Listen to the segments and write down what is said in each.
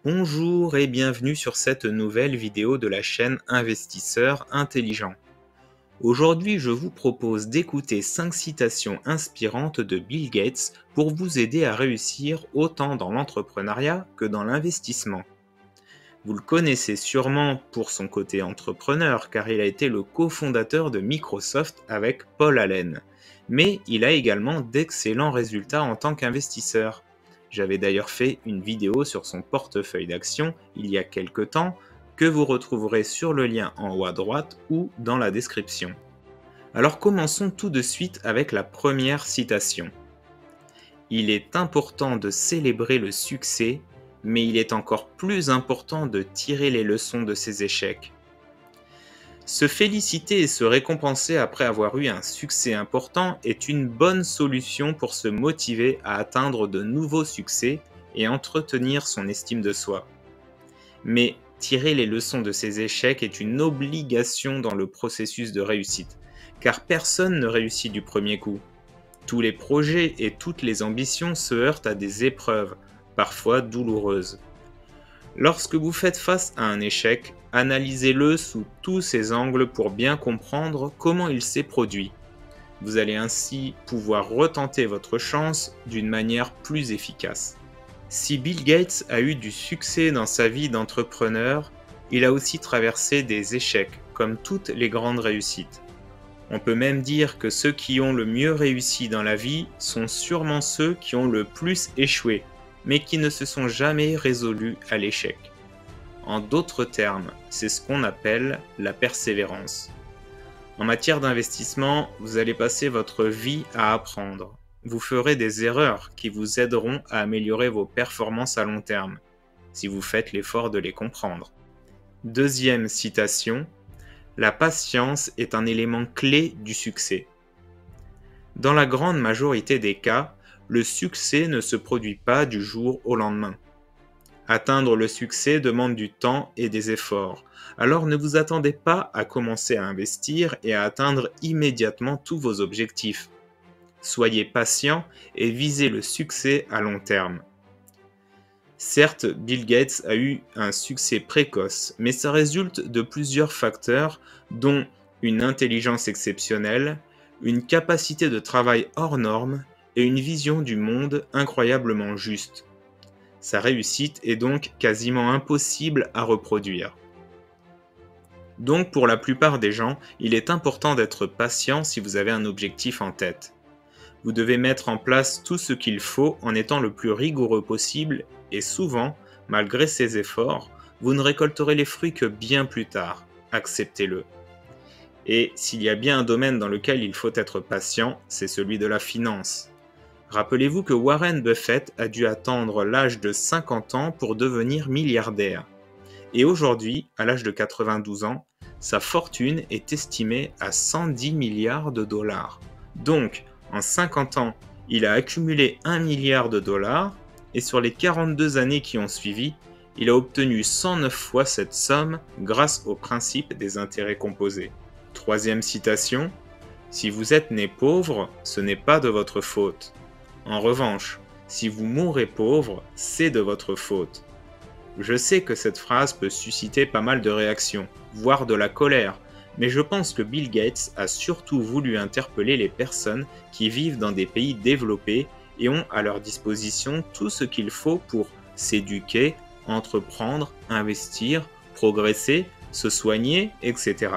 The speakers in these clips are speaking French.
Bonjour et bienvenue sur cette nouvelle vidéo de la chaîne Investisseurs Intelligents. Aujourd'hui, je vous propose d'écouter 5 citations inspirantes de Bill Gates pour vous aider à réussir autant dans l'entrepreneuriat que dans l'investissement. Vous le connaissez sûrement pour son côté entrepreneur car il a été le cofondateur de Microsoft avec Paul Allen. Mais il a également d'excellents résultats en tant qu'investisseur. J'avais d'ailleurs fait une vidéo sur son portefeuille d'actions il y a quelques temps que vous retrouverez sur le lien en haut à droite ou dans la description. Alors commençons tout de suite avec la première citation. Il est important de célébrer le succès, mais il est encore plus important de tirer les leçons de ses échecs. Se féliciter et se récompenser après avoir eu un succès important est une bonne solution pour se motiver à atteindre de nouveaux succès et entretenir son estime de soi. Mais tirer les leçons de ses échecs est une obligation dans le processus de réussite, car personne ne réussit du premier coup. Tous les projets et toutes les ambitions se heurtent à des épreuves, parfois douloureuses. Lorsque vous faites face à un échec, analysez-le sous tous ses angles pour bien comprendre comment il s'est produit. Vous allez ainsi pouvoir retenter votre chance d'une manière plus efficace. Si Bill Gates a eu du succès dans sa vie d'entrepreneur, il a aussi traversé des échecs, comme toutes les grandes réussites. On peut même dire que ceux qui ont le mieux réussi dans la vie sont sûrement ceux qui ont le plus échoué, mais qui ne se sont jamais résolus à l'échec. En d'autres termes, c'est ce qu'on appelle la persévérance. En matière d'investissement, vous allez passer votre vie à apprendre. Vous ferez des erreurs qui vous aideront à améliorer vos performances à long terme, si vous faites l'effort de les comprendre. Deuxième citation. La patience est un élément clé du succès. Dans la grande majorité des cas, le succès ne se produit pas du jour au lendemain. Atteindre le succès demande du temps et des efforts, alors ne vous attendez pas à commencer à investir et à atteindre immédiatement tous vos objectifs. Soyez patient et visez le succès à long terme. Certes, Bill Gates a eu un succès précoce, mais ça résulte de plusieurs facteurs, dont une intelligence exceptionnelle, une capacité de travail hors norme et une vision du monde incroyablement juste. Sa réussite est donc quasiment impossible à reproduire. Donc pour la plupart des gens, il est important d'être patient si vous avez un objectif en tête. Vous devez mettre en place tout ce qu'il faut en étant le plus rigoureux possible et souvent, malgré ces efforts, vous ne récolterez les fruits que bien plus tard. Acceptez-le. Et s'il y a bien un domaine dans lequel il faut être patient, c'est celui de la finance. Rappelez-vous que Warren Buffett a dû attendre l'âge de 50 ans pour devenir milliardaire. Et aujourd'hui, à l'âge de 92 ans, sa fortune est estimée à 110 milliards de dollars. Donc, en 50 ans, il a accumulé 1 milliard de dollars et sur les 42 années qui ont suivi, il a obtenu 109 fois cette somme grâce au principe des intérêts composés. Troisième citation, « Si vous êtes né pauvre, ce n'est pas de votre faute. En revanche, si vous mourrez pauvre, c'est de votre faute. » Je sais que cette phrase peut susciter pas mal de réactions, voire de la colère, mais je pense que Bill Gates a surtout voulu interpeller les personnes qui vivent dans des pays développés et ont à leur disposition tout ce qu'il faut pour s'éduquer, entreprendre, investir, progresser, se soigner, etc.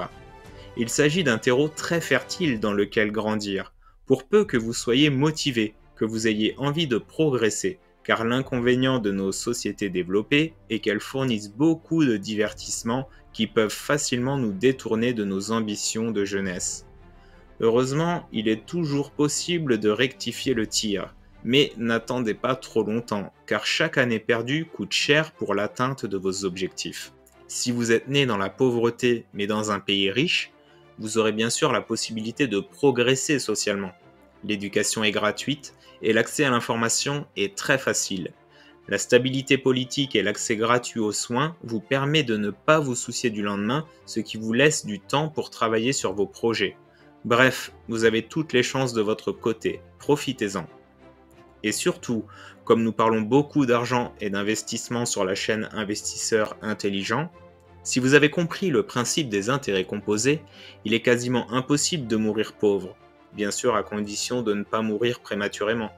Il s'agit d'un terreau très fertile dans lequel grandir, pour peu que vous soyez motivé, que vous ayez envie de progresser, car l'inconvénient de nos sociétés développées est qu'elles fournissent beaucoup de divertissements qui peuvent facilement nous détourner de nos ambitions de jeunesse. Heureusement, il est toujours possible de rectifier le tir, mais n'attendez pas trop longtemps, car chaque année perdue coûte cher pour l'atteinte de vos objectifs. Si vous êtes né dans la pauvreté, mais dans un pays riche, vous aurez bien sûr la possibilité de progresser socialement. L'éducation est gratuite et l'accès à l'information est très facile. La stabilité politique et l'accès gratuit aux soins vous permet de ne pas vous soucier du lendemain, ce qui vous laisse du temps pour travailler sur vos projets. Bref, vous avez toutes les chances de votre côté, profitez-en. Et surtout, Comme nous parlons beaucoup d'argent et d'investissement sur la chaîne Investisseurs Intelligents, si vous avez compris le principe des intérêts composés, il est quasiment impossible de mourir pauvre, bien sûr à condition de ne pas mourir prématurément.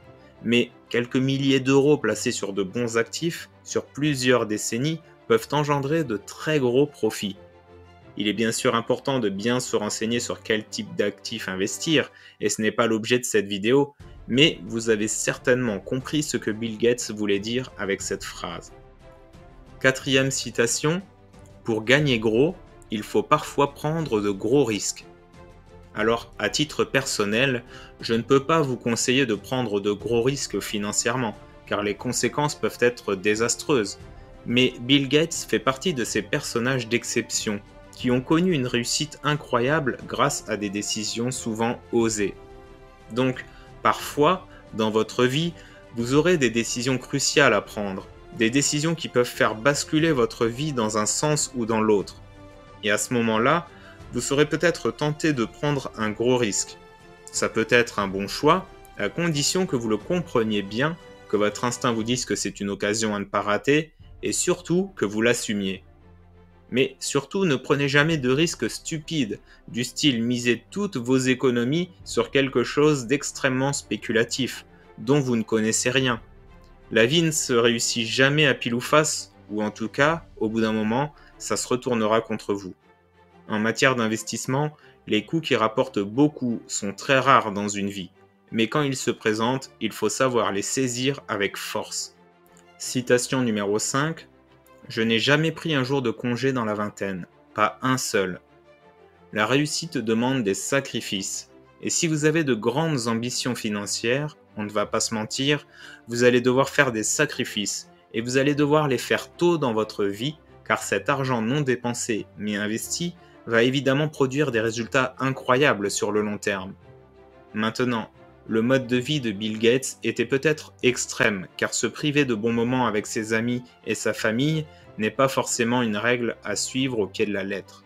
Mais quelques milliers d'euros placés sur de bons actifs, sur plusieurs décennies, peuvent engendrer de très gros profits. Il est bien sûr important de bien se renseigner sur quel type d'actifs investir, et ce n'est pas l'objet de cette vidéo, mais vous avez certainement compris ce que Bill Gates voulait dire avec cette phrase. Quatrième citation, pour gagner gros, il faut parfois prendre de gros risques. Alors, à titre personnel, je ne peux pas vous conseiller de prendre de gros risques financièrement, car les conséquences peuvent être désastreuses. Mais Bill Gates fait partie de ces personnages d'exception, qui ont connu une réussite incroyable grâce à des décisions souvent osées. Donc, parfois, dans votre vie, vous aurez des décisions cruciales à prendre, des décisions qui peuvent faire basculer votre vie dans un sens ou dans l'autre. Et à ce moment-là, vous serez peut-être tenté de prendre un gros risque. Ça peut être un bon choix, à condition que vous le compreniez bien, que votre instinct vous dise que c'est une occasion à ne pas rater, et surtout que vous l'assumiez. Mais surtout, ne prenez jamais de risques stupides, du style miser toutes vos économies sur quelque chose d'extrêmement spéculatif, dont vous ne connaissez rien. La vie ne se réussit jamais à pile ou face, ou en tout cas, au bout d'un moment, ça se retournera contre vous. En matière d'investissement, les coups qui rapportent beaucoup sont très rares dans une vie, mais quand ils se présentent, il faut savoir les saisir avec force. Citation numéro 5. Je n'ai jamais pris un jour de congé dans la vingtaine, pas un seul. La réussite demande des sacrifices, et si vous avez de grandes ambitions financières, on ne va pas se mentir, vous allez devoir faire des sacrifices, et vous allez devoir les faire tôt dans votre vie, car cet argent non dépensé mais investi va évidemment produire des résultats incroyables sur le long terme. Maintenant, le mode de vie de Bill Gates était peut-être extrême, car se priver de bons moments avec ses amis et sa famille n'est pas forcément une règle à suivre au pied de la lettre.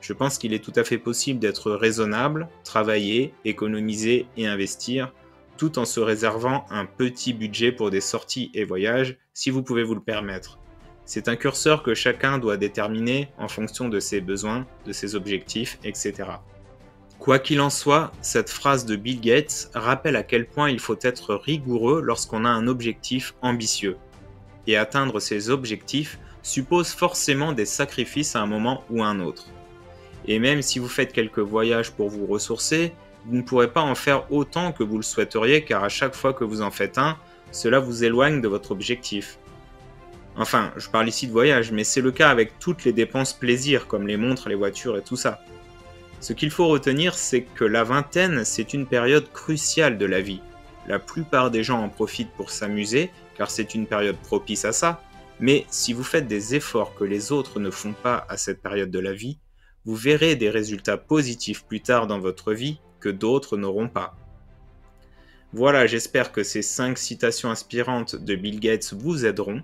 Je pense qu'il est tout à fait possible d'être raisonnable, travailler, économiser et investir, tout en se réservant un petit budget pour des sorties et voyages, si vous pouvez vous le permettre. C'est un curseur que chacun doit déterminer en fonction de ses besoins, de ses objectifs, etc. Quoi qu'il en soit, cette phrase de Bill Gates rappelle à quel point il faut être rigoureux lorsqu'on a un objectif ambitieux. Et atteindre ces objectifs suppose forcément des sacrifices à un moment ou à un autre. Et même si vous faites quelques voyages pour vous ressourcer, vous ne pourrez pas en faire autant que vous le souhaiteriez car à chaque fois que vous en faites un, cela vous éloigne de votre objectif. Enfin, je parle ici de voyage, mais c'est le cas avec toutes les dépenses plaisir comme les montres, les voitures et tout ça. Ce qu'il faut retenir, c'est que la vingtaine, c'est une période cruciale de la vie. La plupart des gens en profitent pour s'amuser, car c'est une période propice à ça, mais si vous faites des efforts que les autres ne font pas à cette période de la vie, vous verrez des résultats positifs plus tard dans votre vie que d'autres n'auront pas. Voilà, j'espère que ces 5 citations inspirantes de Bill Gates vous aideront.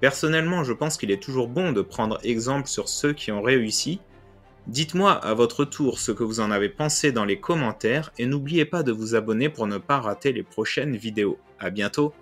Personnellement, je pense qu'il est toujours bon de prendre exemple sur ceux qui ont réussi. Dites-moi à votre tour ce que vous en avez pensé dans les commentaires et n'oubliez pas de vous abonner pour ne pas rater les prochaines vidéos. À bientôt!